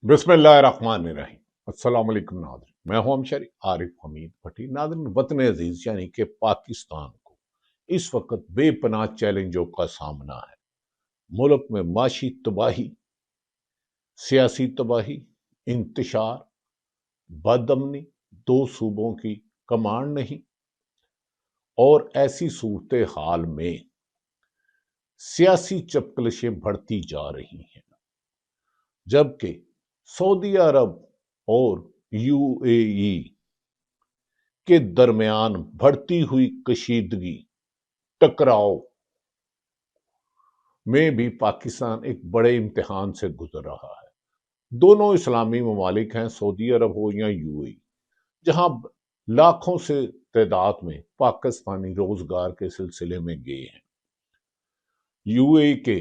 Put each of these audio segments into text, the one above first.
بسم اللہ الرحمن الرحیم۔ السلام علیکم ناظرین، میں ہوں شریف عارف حمید بھٹی۔ ناظرین، وطن عزیز یعنی کہ پاکستان کو اس وقت بے پناہ چیلنجوں کا سامنا ہے۔ ملک میں معاشی تباہی، سیاسی تباہی، انتشار، بدامنی، دو صوبوں کی کمانڈ نہیں، اور ایسی صورتحال میں سیاسی چپکلشیں بڑھتی جا رہی ہیں، جبکہ سعودی عرب اور یو اے ای کے درمیان بڑھتی ہوئی کشیدگی، ٹکراؤ میں بھی پاکستان ایک بڑے امتحان سے گزر رہا ہے۔ دونوں اسلامی ممالک ہیں، سعودی عرب ہو یا یو اے ای، جہاں لاکھوں سے تعداد میں پاکستانی روزگار کے سلسلے میں گئے ہیں۔ یو اے ای کے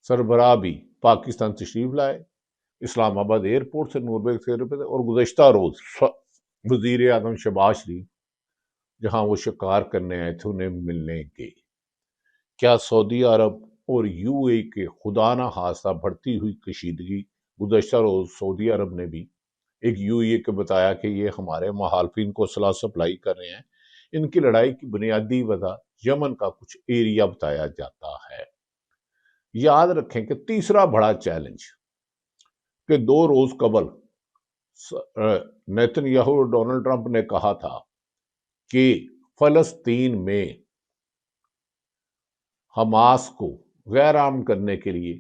سربراہ بھی پاکستان تشریف لائے، اسلام آباد ایئرپورٹ سے نوربیگ ایئرپورٹ، اور گزشتہ روز وزیر اعظم شہباز شریف جہاں وہ شکار کرنے آئے تھے انہیں ملنے گئے۔ کیا سعودی عرب اور یو اے کے خدا نہ خواستہ بڑھتی ہوئی کشیدگی، گزشتہ روز سعودی عرب نے بھی ایک یو اے کو بتایا کہ یہ ہمارے مخالفین کو اسلحہ سپلائی کر رہے ہیں، ان کی لڑائی کی بنیادی وجہ یمن کا کچھ ایریا بتایا جاتا ہے۔ یاد رکھیں کہ تیسرا بڑا چیلنج کہ 2 روز قبل نیتن یاہو اور ڈونلڈ ٹرمپ نے کہا تھا کہ فلسطین میں حماس کو غیر عام کرنے کے لیے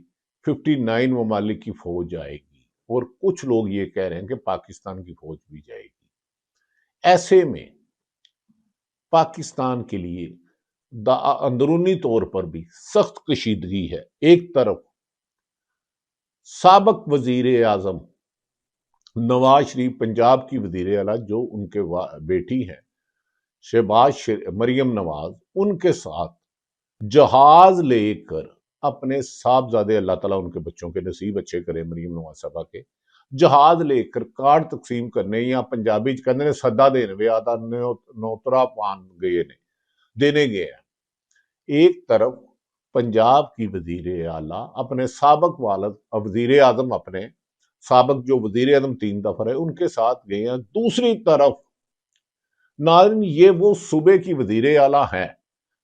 59 ممالک کی فوج آئے گی، اور کچھ لوگ یہ کہہ رہے ہیں کہ پاکستان کی فوج بھی جائے گی۔ ایسے میں پاکستان کے لیے اندرونی طور پر بھی سخت کشیدگی ہے۔ ایک طرف سابق وزیر اعظم نواز شریف، پنجاب کی وزیر اعلیٰ، جو ان کے بیٹی ہیں مریم نواز، ان کے ساتھ جہاز لے کر اپنے صاحبزادے، اللہ تعالیٰ ان کے بچوں کے نصیب اچھے کرے، مریم نواز صاحبہ کے، جہاز لے کر کارڈ تقسیم کرنے، یا پنجابی کہنے نے سدا دینے وے آدھا نوترا پان گئے نے دینے گئے ہیں۔ ایک طرف پنجاب کی وزیر اعلیٰ اپنے سابق والد وزیر اعظم، اپنے سابق جو وزیر اعظم 3 دفعہ رہے، ان کے ساتھ گئے ہیں۔ دوسری طرف ناظرین، یہ وہ صوبے کی وزیر اعلیٰ ہیں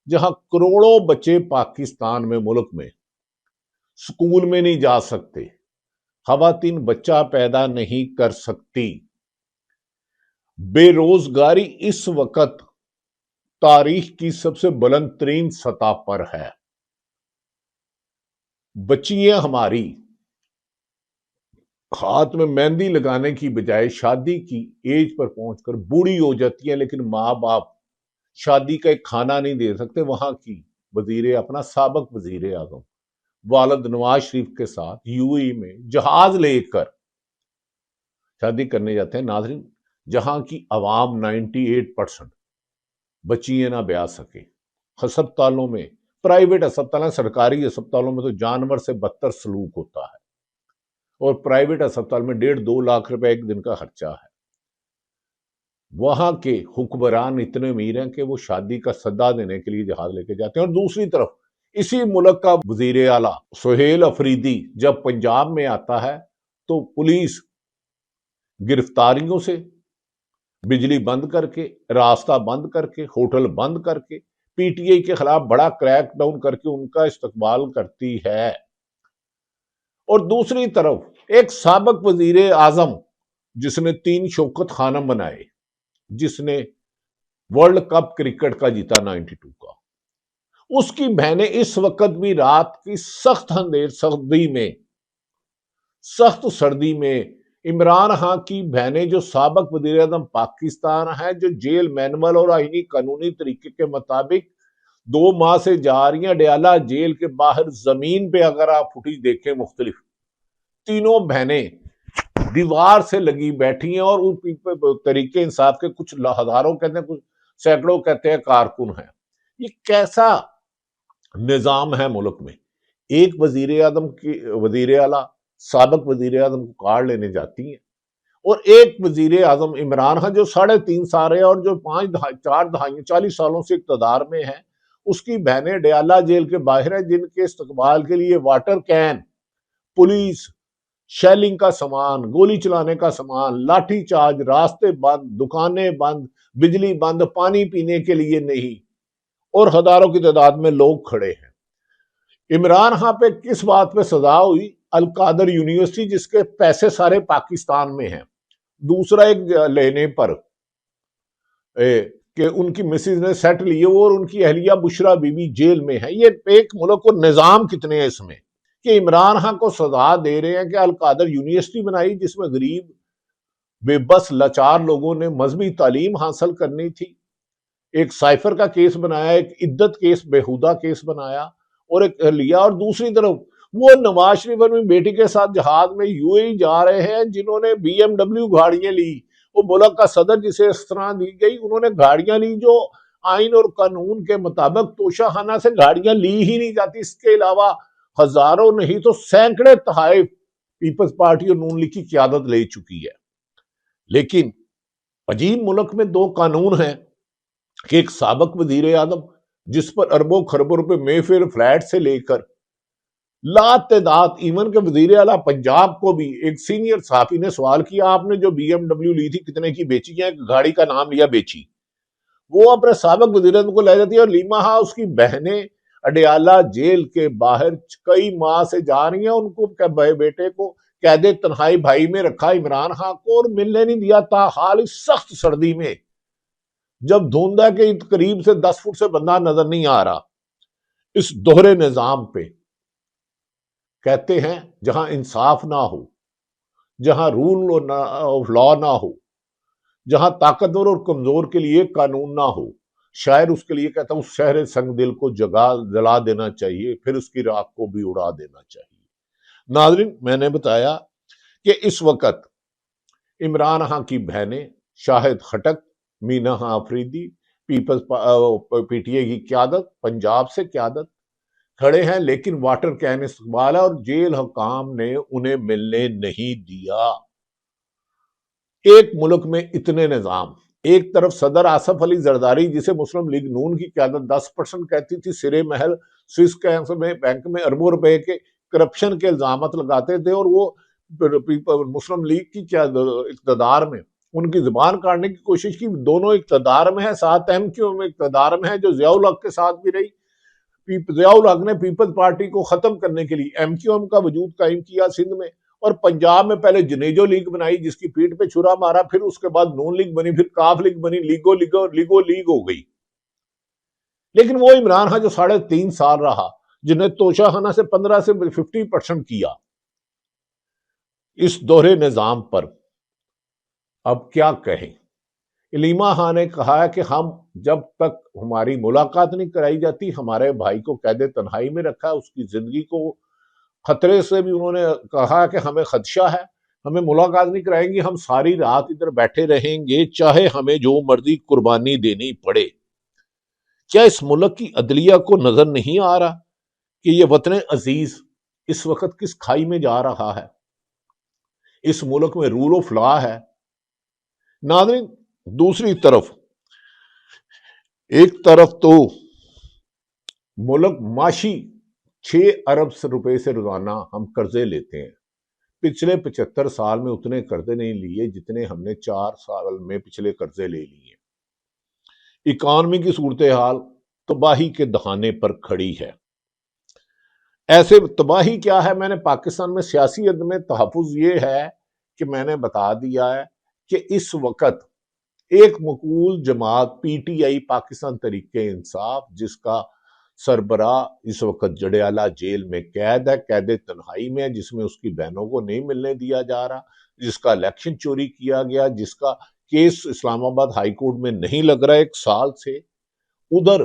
جہاں کروڑوں بچے پاکستان میں، ملک میں سکول میں نہیں جا سکتے، خواتین بچہ پیدا نہیں کر سکتی، بے روزگاری اس وقت تاریخ کی سب سے بلند ترین سطح پر ہے۔ بچیاں ہماری ہاتھ میں مہندی لگانے کی بجائے شادی کی ایج پر پہنچ کر بوڑھی ہو جاتی ہیں، لیکن ماں باپ شادی کا ایک کھانا نہیں دے سکتے۔ وہاں کی اپنا سابق وزیر اعظم والد نواز شریف کے ساتھ یو اے ای میں جہاز لے کر شادی کرنے جاتے ہیں۔ ناظرین، جہاں کی عوام 98% بچیاں نہ بیاہ سکے، ہسپتالوں میں، پرائیویٹ ہسپتالوں، سرکاری ہسپتالوں میں تو جانور سے بدتر سلوک ہوتا ہے، اور پرائیویٹ ہسپتال میں 1.5-2 لاکھ روپے ایک دن کا خرچہ ہے۔ وہاں کے حکمران اتنے امیر ہیں کہ وہ شادی کا سدا دینے کے لیے جہاز لے کے جاتے ہیں۔ اور دوسری طرف اسی ملک کا وزیر اعلیٰ سہیل افریدی جب پنجاب میں آتا ہے تو پولیس گرفتاریوں سے، بجلی بند کر کے، راستہ بند کر کے، ہوٹل بند کر کے، پی ٹی آئی کے خلاف بڑا کریک ڈاؤن کر کے ان کا استقبال کرتی ہے۔ اور دوسری طرف ایک سابق وزیر اعظم جس نے 3 شوکت خانم بنائے، جس نے ورلڈ کپ کرکٹ کا جیتا 92 کا، اس کی بہنیں اس وقت بھی رات کی سخت سردی میں عمران خان کی بہنیں، جو سابق وزیر اعظم پاکستان ہے، جو جیل مینول اور آئینی قانونی طریقے کے مطابق 2 ماہ سے جا رہی ہیں ڈیالہ جیل کے باہر زمین پہ، اگر آپ فوٹیج دیکھیں مختلف، تینوں بہنیں دیوار سے لگی بیٹھی ہیں، اور طریقے انصاف کے کچھ ہزاروں کہتے ہیں، کچھ سینکڑوں کہتے ہیں کارکن ہیں۔ یہ کیسا نظام ہے ملک میں؟ ایک وزیر اعظم کی وزیر اعلیٰ سابق وزیر اعظم کو کارڈ لینے جاتی ہیں، اور ایک وزیر اعظم عمران خان جو 3.5 سال ہے اور جو 4 دہائیاں 40 سالوں سے اقتدار میں ہے، اس کی بہنیں ڈیالہ جیل کے باہر ہیں، جن کے استقبال کے لیے واٹر کین، پولیس، شیلنگ کا سامان، گولی چلانے کا سامان، لاٹھی چارج، راستے بند، دکانیں بند، بجلی بند، پانی پینے کے لیے نہیں، اور ہزاروں کی تعداد میں لوگ کھڑے ہیں۔ عمران خان پہ کس بات پہ سزا ہوئی؟ القادر یونیورسٹی جس کے پیسے سارے پاکستان میں ہیں، دوسرا ایک لینے پر کہ ان کی مسز نے سیٹ لیے اور ان کی اہلیہ بشرا بی بی جیل میں ہے۔ یہ ایک ملک کو نظام کتنے ہیں اس میں کہ عمران خان کو سزا دے رہے ہیں کہ القادر یونیورسٹی بنائی جس میں غریب بے بس لاچار لوگوں نے مذہبی تعلیم حاصل کرنی تھی، ایک سائفر کا کیس بنایا، ایک عدت کیس، بےہودہ کیس بنایا اور ایک لیا، اور دوسری طرف وہ نواز شریف اپنی بیٹی کے ساتھ جہاد میں یو اے ای جا رہے ہیں جنہوں نے بی ایم ڈبلیو گاڑیاں لی، وہ ملک کا صدر جسے اس طرح دی گئی، انہوں نے گاڑیاں لی جو آئین اور قانون کے مطابق توشہ خانہ سے گاڑیاں لی ہی نہیں جاتی۔ اس کے علاوہ ہزاروں نہیں تو سینکڑے تحائف پیپلز پارٹی اور نون لیگ کی قیادت لے چکی ہے۔ لیکن عجیب ملک میں دو قانون ہیں کہ ایک سابق وزیر اعظم جس پر اربوں خربوں روپے مے فیئر فلیٹ سے لے کر لا تعداد، ایون کے وزیر اعلیٰ پنجاب کو بھی ایک سینئر صحافی نے سوال کیا آپ نے جو بی ایم ڈبلیو لی تھی کتنے کی بیچی ہے؟ گاڑی کا نام لیا بیچی، وہ اپنے سابق وزیر اعظم کو لے جاتی ہے، اور لیما ہا اس کی بہنیں اڈیالہ جیل کے باہر کئی ماہ سے جا رہی ہیں، ان کو بیٹے کو قید تنہائی بھائی میں رکھا عمران خان کو اور ملنے نہیں دیا، تاحال اس سخت سردی میں جب دھوندا کے قریب سے 10 فٹ سے بندہ نظر نہیں آ رہا۔ اس دوہرے نظام پہ کہتے ہیں جہاں انصاف نہ ہو، جہاں رول آف لا نہ ہو، جہاں طاقتور اور کمزور کے لیے قانون نہ ہو، شاعر اس کے لیے کہتا ہوں اس شہر سنگ دل کو جلا دینا چاہیے، پھر اس کی راکھ کو بھی اڑا دینا چاہیے۔ ناظرین، میں نے بتایا کہ اس وقت عمران خان کی بہنیں Shahid Khattak, Meena Khan Afridi, Peoples P T A کی قیادت، پنجاب سے قیادت کھڑے ہیں، لیکن واٹر کین استقبال ہے اور جیل حکام نے انہیں ملنے نہیں دیا۔ ایک ملک میں اتنے نظام، ایک طرف صدر آصف علی زرداری جسے مسلم لیگ نون کی قیادت 10% کہتی تھی، سرے محل سوئس بینک میں اربوں روپے کے کرپشن کے الزامات لگاتے تھے، اور وہ مسلم لیگ کی اقتدار میں ان کی زبان کاٹنے کی کوشش کی۔ دونوں اقتدار میں ہیں، ساتھ ایم کیو ایم اقتدار میں ہے جو ضیاء الحق کے ساتھ بھی رہی۔ ضیاء الحق نے پیپلز پارٹی کو ختم کرنے کے لیے ایم کیو ایم کا وجود قائم کیا سندھ میں، اور پنجاب میں پہلے جنیجو لیگ بنائی جس کی پیٹ پہ چھرا مارا، پھر اس کے بعد نون لیگ بنی، پھر کاف لیگ بنی، لیگو لیگ ہو گئی۔ لیکن وہ عمران خان جو 3.5 سال رہا، جنہیں توشہ خانہ سے 15 سے 50% کیا، اس دوہرے نظام پر اب کیا کہیں؟ لیما خان نے کہا کہ ہم جب تک ہماری ملاقات نہیں کرائی جاتی، ہمارے بھائی کو قید تنہائی میں رکھا، اس کی زندگی کو خطرے سے بھی انہوں نے کہا کہ ہمیں خدشہ ہے، ہمیں ملاقات نہیں کرائیں گی، ہم ساری رات ادھر بیٹھے رہیں گے چاہے ہمیں جو مرضی قربانی دینی پڑے۔ کیا اس ملک کی عدلیہ کو نظر نہیں آ رہا کہ یہ وطن عزیز اس وقت کس کھائی میں جا رہا ہے؟ اس ملک میں رول آف لا ہے؟ ناظرین، دوسری طرف ایک طرف تو ملک معاشی 6 ارب روپے سے روزانہ ہم قرضے لیتے ہیں، پچھلے 75 سال میں اتنے قرضے نہیں لیے جتنے ہم نے 4 سال میں پچھلے قرضے لے لیے۔ اکانومی کی صورتحال تباہی کے دہانے پر کھڑی ہے۔ ایسے تباہی کیا ہے؟ میں نے پاکستان میں سیاسی عدم تحفظ یہ ہے کہ میں نے بتا دیا ہے کہ اس وقت ایک مقبول جماعت P T I Pakistan Tehreek Insaf جس کا سربراہ اس وقت جڈیالہ جیل میں قید ہے، قید تنہائی میں ہے، جس میں اس کی بہنوں کو نہیں ملنے دیا جا رہا، جس کا الیکشن چوری کیا گیا، جس کا کیس اسلام آباد ہائی کورٹ میں نہیں لگ رہا 1 سال سے، ادھر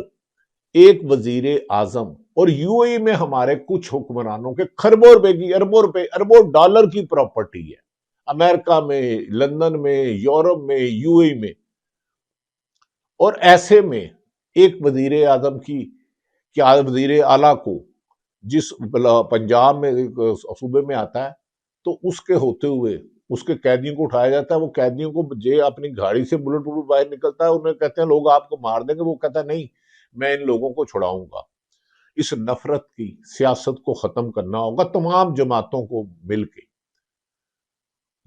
ایک وزیر اعظم اور یو اے ای میں ہمارے کچھ حکمرانوں کے خربوں روپے کی، اربوں ڈالر کی پراپرٹی ہے، امریکہ میں، لندن میں، یورپ میں، یو اے ای میں، اور ایسے میں ایک وزیر اعظم کی کیا وزیر اعلیٰ کو جس پنجاب میں صوبے میں آتا ہے تو اس کے ہوتے ہوئے اس کے قیدیوں کو اٹھایا جاتا ہے، وہ قیدیوں کو اپنی گاڑی سے بلٹ باہر نکلتا ہے، انہیں کہتے ہیں لوگ آپ کو مار دیں گے، وہ کہتا ہے نہیں میں ان لوگوں کو چھڑاؤں گا۔ اس نفرت کی سیاست کو ختم کرنا ہوگا تمام جماعتوں کو مل کے۔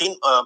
3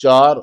$4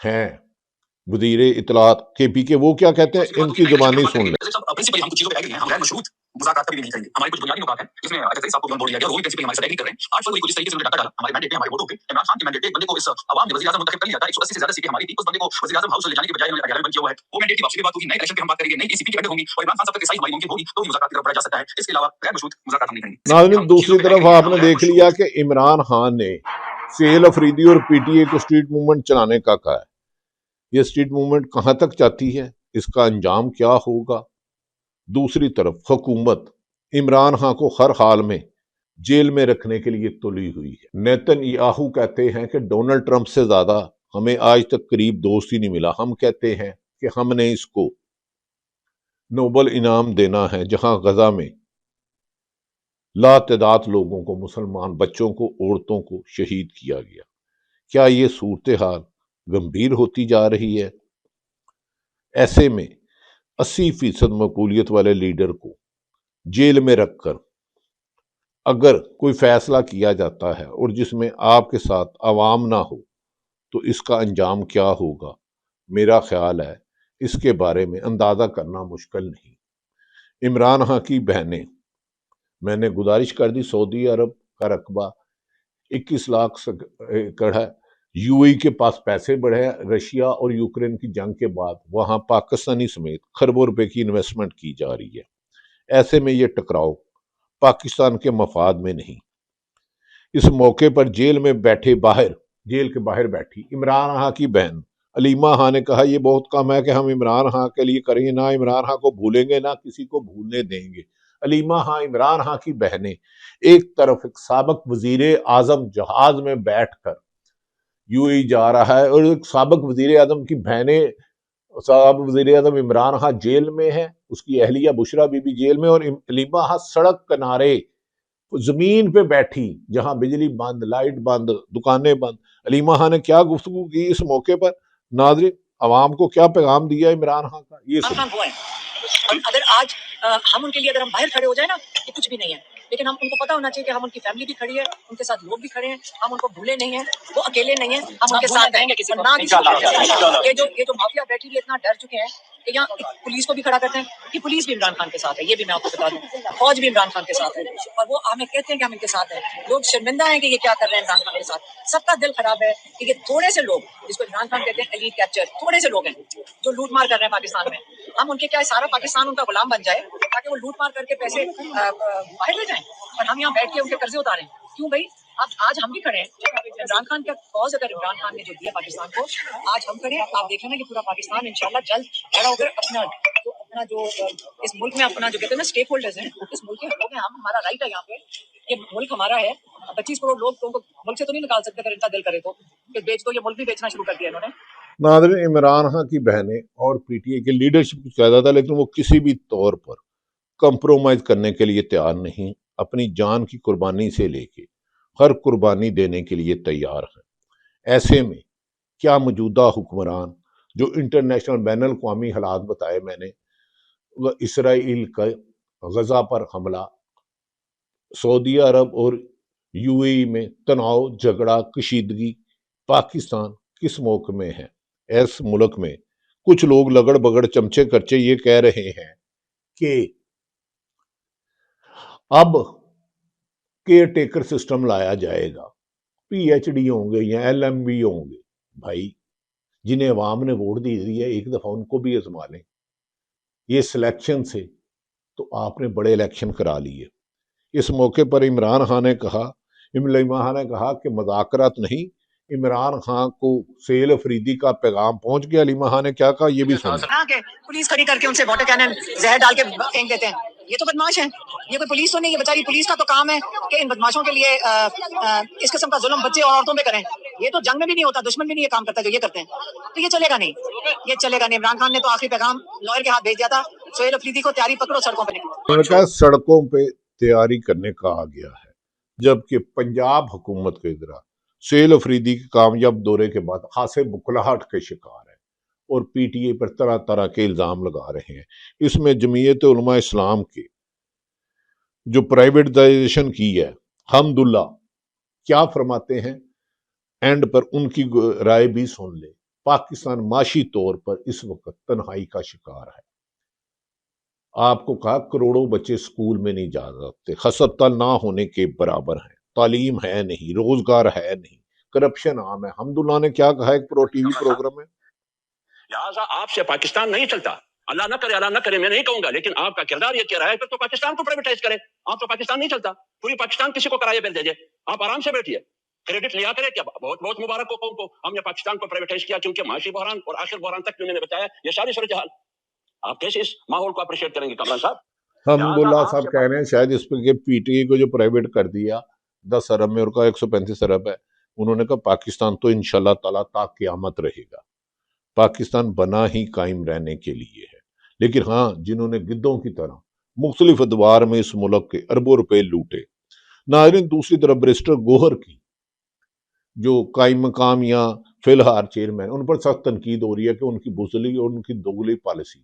ہیں وزیر اطلاعات کے پی کے، وہ کیا کہتے ہیں، ان کی زبانی سن لیں۔ پرنسپلی ہم کچھ چیزوں پہ ایگری ہیں، ہم غیر مشروط مذاکرات کبھی بھی نہیں کریں گے۔ ہماری کچھ بنیادی نکات ہیں جس میں اجازت صاحب کو بورڈ لیا گیا، وہ بھی پرنسپلی ہمارے ساتھ ایگری کر رہے ہیں۔ 8 فروری کو جس طریقے سے انہوں نے ڈاکہ ڈالا ہمارے مینڈیٹ پہ، ہمارے ووٹوں پہ، عمران خان کے مینڈیٹ پہ، ایک بندے کو اس عوام نے وزیر اعظم منتخب کر لیا تھا، 180 سے زیادہ سیٹیں ہماری تھی، اس بندے کو وزیر اعظم ہاؤس لے جانے کے بجائے انہوں نے 11 بند کیا ہوا ہے۔ وہ مینڈیٹ کی واپسی کی بات ہوگی، نئے الیکشن پہ ہم بات کریں گے، نئی ACP کی بیٹھک ہوں گی، اور عمران خان صاحب تک رسائی ہماری ممکن ہوگی تو ہی مذاکرات کی طرف بڑھا جا سکتا ہے۔ اس کے علاوہ غیر مشروط مذاکرات ہم نہیں کریں گے۔ ناظرین، دوسری طرف آپ نے دیکھ لیا کہ عمران خان نے سیل افریدی اور پی ٹی اے کو اسٹریٹ موومنٹ چلانے کا کہا ہے۔ یہ اسٹریٹ موومنٹ کہاں تک جاتی ہے، اس کا انجام کیا ہوگا؟ دوسری طرف حکومت عمران خان کو ہر حال میں جیل میں رکھنے کے لیے تلی ہوئی ہے۔ نیتن یاہو کہتے ہیں کہ ڈونلڈ ٹرمپ سے زیادہ ہمیں آج تک قریب دوست ہی نہیں ملا۔ ہم کہتے ہیں کہ ہم نے اس کو نوبل انعام دینا ہے، جہاں غزہ میں لاتعداد لوگوں کو، مسلمان بچوں کو، عورتوں کو شہید کیا گیا۔ کیا یہ صورتحال گمبھیر ہوتی جا رہی ہے؟ ایسے میں 80% مقبولیت والے لیڈر کو جیل میں رکھ کر اگر کوئی فیصلہ کیا جاتا ہے اور جس میں آپ کے ساتھ عوام نہ ہو تو اس کا انجام کیا ہوگا؟ میرا خیال ہے اس کے بارے میں اندازہ کرنا مشکل نہیں۔ عمران خان کی بہنیں، میں نے گزارش کر دی، سعودی عرب کا رقبہ 21 لاکھ ایکڑ ہے، یو اے کے پاس پیسے بڑھے، رشیا اور یوکرین کی جنگ کے بعد وہاں پاکستانی سمیت کھربوں روپے کی انویسٹمنٹ کی جا رہی ہے۔ ایسے میں یہ ٹکراؤ پاکستان کے مفاد میں نہیں۔ اس موقع پر جیل میں بیٹھے جیل کے باہر بیٹھی عمران خان کی بہن علیمہ خان نے کہا یہ بہت کم ہے کہ ہم عمران خان کے لیے کریں گے، نہ عمران خان کو بھولیں گے، نہ کسی کو بھولنے دیں گے۔ علیمہ خان، عمران خان کی بہنیں، ایک طرف ایک سابق وزیر اعظم جہاز میں بیٹھ کر یو اے جا رہا ہے، اور ایک سابق وزیر اعظم کی بہنیں، سابق وزیر اعظم عمران خان جیل میں ہے، اس کی اہلیہ بشرا بی بی جیل میں، اور علیمہ خان سڑک کنارے زمین پہ بیٹھی جہاں بجلی بند، لائٹ بند، دکانیں بند۔ علیمہ خان نے کیا گفتگو کی اس موقع پر؟ ناظرین، عوام کو کیا پیغام دیا عمران خان کا، یہ سنیں۔ اور اگر آج ہم ان کے لیے اگر ہم باہر کھڑے ہو جائیں نا، یہ کچھ بھی نہیں ہے، لیکن ہم ان کو پتا ہونا چاہیے کہ ہم ان کی فیملی بھی کھڑی ہے، ان کے ساتھ لوگ بھی کھڑے ہیں، ہم ان کو بھولے نہیں ہیں، وہ اکیلے نہیں ہیں، ہم ان کے ساتھ ہیں۔ یہ جو مافیا بیٹھی ہوئی اتنا ڈر چکے ہیں کہ یہاں پولیس کو بھی کھڑا کرتے ہیں کہ پولیس بھی عمران خان کے ساتھ ہے، یہ بھی میں آپ کو بتا دوں، فوج بھی عمران خان کے ساتھ ہے، اور وہ ہمیں کہتے ہیں کہ ہم ان کے ساتھ ہیں۔ لوگ شرمندہ ہیں کہ یہ کیا کر رہے ہیں عمران خان کے ساتھ، سب کا دل خراب ہے کہ یہ تھوڑے سے لوگ، جس کو عمران خان کہتے ہیں ایلیٹ کیپچر، تھوڑے سے لوگ ہیں جو لوٹ مار کر رہے ہیں پاکستان میں۔ ہم ان کے کیا سارا پاکستان ان کا غلام بن جائے تاکہ وہ لوٹ مار کر کے پیسے باہر لے جائیں اور ہم یہاں بیٹھ کے ان کے قرضے اتاریں؟ کیوں بھائی؟ اب آج ہم بھی کھڑے ہیں، عمران خان کا کاز اگر عمران خان نے جو دیا پاکستان کو، آج ہم کھڑے ہیں۔ آپ دیکھ رہے ہیں کہ پورا پاکستان انشاءاللہ جلد کھڑا ہو کر اپنا جو اس ملک میں اپنا جو کہتے ہیں نا اسٹیک ہولڈرز ہیں، اس ملک کے لوگ ہیں ہم، ہمارا رائٹ ہے یہاں پہ، یہ ملک ہمارا ہے۔ 25 کروڑ لوگ کو ملک سے تو نہیں نکال سکتے اگر ان کا دل کرے تو، کہ بیچ دو، یہ ملک بھی بیچنا شروع کر دیا انہوں نے۔ ناظرین، عمران خان کی بہنیں اور پی ٹی اے کے لیڈرشپ کچھ کہتا تھا، لیکن وہ کسی بھی طور پر کمپرومائز کرنے کے لیے تیار نہیں، اپنی جان کی قربانی سے لے کے ہر قربانی دینے کے لیے تیار ہیں۔ ایسے میں کیا موجودہ حکمران جو انٹرنیشنل بین الاقوامی حالات بتائے میں نے، اسرائیل کا غزہ پر حملہ، سعودی عرب اور یو اے میں تناؤ، جھگڑا، کشیدگی، پاکستان کس موقع میں ہے؟ اس ملک میں کچھ لوگ لگڑ بگڑ چمچے کرچے یہ کہہ رہے ہیں کہ اب کیئر ٹیکر سسٹم لایا جائے گا، پی ایچ ڈی ہوں گے یا ایل ایم بی ہوں گے۔ بھائی، جنہیں عوام نے ووٹ دی ہے ایک دفعہ ان کو بھی آزما لیں۔ یہ سلیکشن سے تو آپ نے بڑے الیکشن کرا لیے۔ اس موقع پر عمران خان نے کہا کہ مذاکرات نہیں، عمران خان کو سیل افریدی کا پیغام پہنچ گیا۔ علیمہ خان نے کیا کہا یہ بھی سنیں۔ پولیس کھڑی کر کے ان سے واٹر کینن زہر ڈال کے پھینک دیتے ہیں، یہ تو بدماش ہیں، یہ کوئی پولیس تو نہیں، یہ بیچاری پولیس کا تو کام ہے کہ ان بدماشوں کے لیے اس قسم کا ظلم بچے اور عورتوں پہ کریں۔ یہ تو جنگ میں بھی نہیں ہوتا، دشمن بھی نہیں یہ کام کرتا جو یہ کرتے ہیں، تو یہ چلے گا نہیں، یہ چلے گا نہیں۔ عمران خان نے تو آخری پیغام لائر کے ہاتھ بھیج دیا تھا، سہیل افریدی کو تیاری پکڑو، سڑکوں پہ نکلو۔ سڑکوں پہ تیاری کرنے کہا گیا ہے، جبکہ پنجاب حکومت کے ذرا سہیل افریدی کے کامیاب دورے کے بعد خاصے بکھلاہٹ کے شکار ہے اور پی ٹی اے پر طرح طرح کے الزام لگا رہے ہیں۔ اس میں جمعیت علماء اسلام کے جو پرائیویٹائزیشن کی ہے، حمداللہ کیا فرماتے ہیں، اینڈ پر ان کی رائے بھی سن لے۔ پاکستان معاشی طور پر اس وقت تنہائی کا شکار ہے. آپ کو کہا کروڑوں بچے سکول میں نہیں جا سکتے، ہسپتال نہ ہونے کے برابر ہیں، تعلیم ہے نہیں، روزگار ہے نہیں، کرپشن عام ہے. حمداللہ نے کیا کہا ایک ٹی وی پروگرام میں، لہٰذا آپ سے پاکستان نہیں چلتا. اللہ نہ کرے میں نہیں کہوں گا، لیکن آپ کا کردار یہ کہہ رہا ہے پھر تو پاکستان کو پرائیویٹائز کرے. آپ تو پاکستان نہیں چلتا، پوری پاکستان کسی کو کرایہ بل دیجیے، آپ آرام سے بیٹھیے، کریڈٹ لیا کرے. کیا بہت بہت مبارک ہو قوم کو، ہم نے پاکستان کو پرائیویٹائز کیا، کیونکہ معاشی بحران اور آخر بحران تک میں نے بتایا یہ ساری صورتحال. آپ کیسے اس ماحول کو اپریشیٹ کریں گے کامران صاحب؟ حمداللہ صاحب کہہ رہے ہیں شاید اس پہ پی ٹی آئی کو جو پرائیویٹ کر دیا 10 ارب میں، اور کا 135 ارب ہے، انہوں نے کہا پاکستان تو انشاءاللہ تعالیٰ تا قیامت رہے گا. پاکستان بنا ہی قائم رہنے کے لیے ہے. لیکن ہاں، جنہوں نے گدوں کی طرح مختلف ادوار میں اس ملک کے اربوں روپے لوٹے. ناظرین، دوسری طرف بیرسٹر گوہر کی جو قائم مقام یا فی الحال چیئرمین، ان پر سخت تنقید ہو رہی ہے کہ ان کی بزدلی اور ان کی دوگلی پالیسی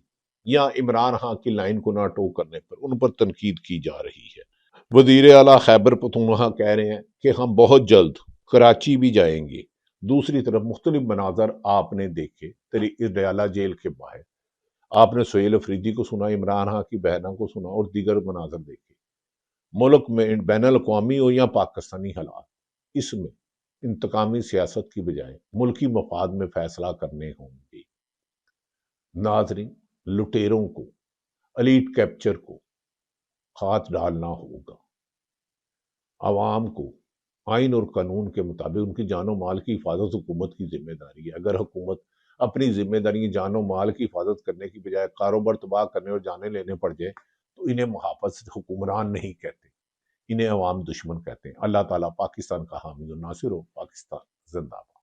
یا عمران خان کی لائن کو نہ ٹو کرنے پر ان پر تنقید کی جا رہی ہے. وزیر اعلیٰ خیبر پختونخوا کہہ رہے ہیں کہ ہم بہت جلد کراچی بھی جائیں گے. دوسری طرف مختلف مناظر آپ نے دیکھے ڈیالہ جیل کے باہر، آپ نے سہیل افریدی کو سنا، عمران خان کی بہنوں کو سنا، اور دیگر مناظر دیکھے. ملک میں بین الاقوامی ہو یا پاکستانی حالات، اس میں انتقامی سیاست کی بجائے ملکی مفاد میں فیصلہ کرنے ہوں گے. ناظرین، لٹیروں کو، ایلیٹ کیپچر کو ہاتھ ڈالنا ہوگا. عوام کو آئین اور قانون کے مطابق ان کی جان و مال کی حفاظت حکومت کی ذمہ داری ہے. اگر حکومت اپنی ذمہ داری جان و مال کی حفاظت کرنے کی بجائے کاروبار تباہ کرنے اور جانیں لینے پڑ جائے تو انہیں محافظ حکمران نہیں کہتے، انہیں عوام دشمن کہتے ہیں. اللہ تعالیٰ پاکستان کا حامی و ناصر ہو. پاکستان زندہ باد.